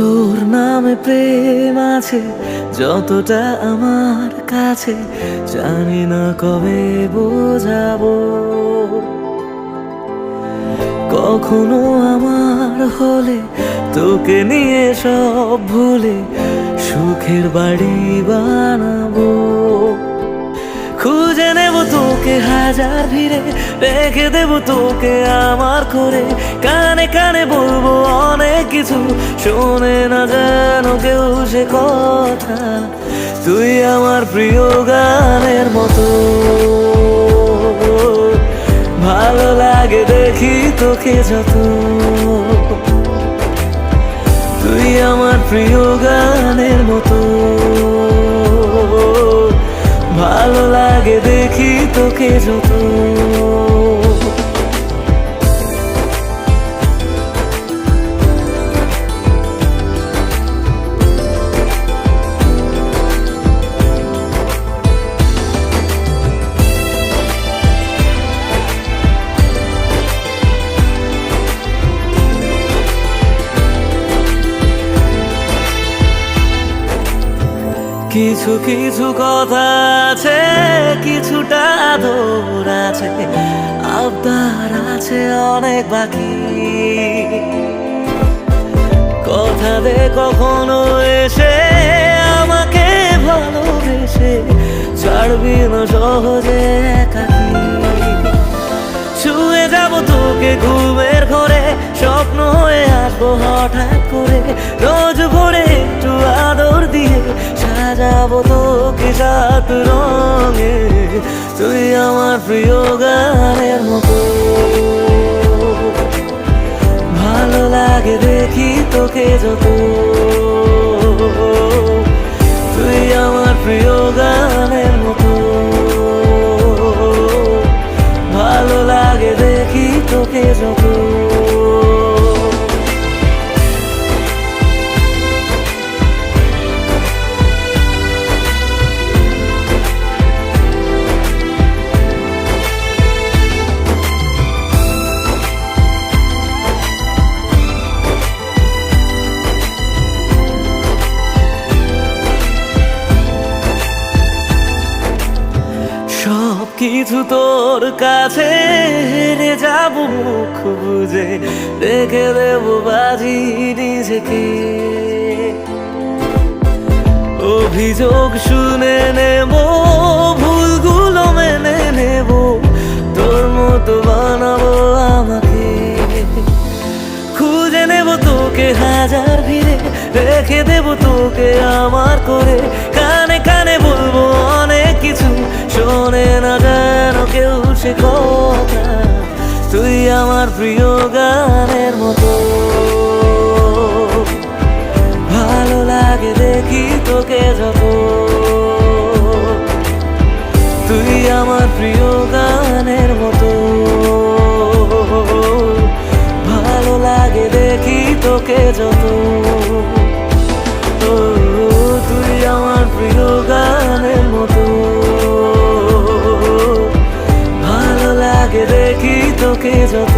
তোর নামে প্রেম আছে যতটা আমার কাছে, জানি না কবে বোঝাবো। কখনো আমার হলে তোকে নিয়ে সব ভুলে সুখের বাড়ি বানাবো। খুঁজে নেব তোকে হাজার ভিড়ে, রেখে দেব তোকে আমার করে। কানে কানে বলবো অনেক কিছু, শোনে না যেন কেউ সে কথা। তুই আমার প্রিয় গানের মতো, ভালো লাগে দেখি তোকে যত। তুই আমার প্রিয় গানের মতো, ভালো লাগে দেখি তোকে যত। কিছু কিছু কথা আছে, কিছুটা আদর আছে, আবদার আছে অনেক বাকি। কথা দে কখনো এসে আমাকে ভালোবেসে, ছাড়বি না সহজে একাকি। ছুঁয়ে যাব তোকে ঘুমের ঘরে, স্বপ্ন হয়ে আসবো হঠাৎ করে। রোজ ভোরে একটু আদর দিয়ে সাজাবো তোকে সাত রঙে। তুই আমার প্রিয় গানের মতো, ভালো লাগে দেখি তোকে যত। তুই আমার প্রিয় গানের মতো, ভালো লাগে দেখি তোকে যত। সব কিছু তোর কাছে হেরে যাব মুখ বুঝে, রেখে দেব বাজি নিজেকে। অভিযোগ শুনে নেব, ভুলগুলো মেনে নেব, তোর মতো বানাবো আমাকে। খুঁজে নেব তোকে হাজার ভিড়ে, রেখে দেব তোকে আমার করে। কানে কানে বলবো অনেক কিছু, শোনে না যেন কেউ সে কথা। তুই আমার প্রিয় গানের মতো, ভালো লাগে দেখি তোকে যত। তুই আমার প্রিয় গানের মতো, ভালো লাগে দেখি তোকে যত। তুই আমার প্রিয় গানের মতো, ভালো লাগে দেখি তোকে যত।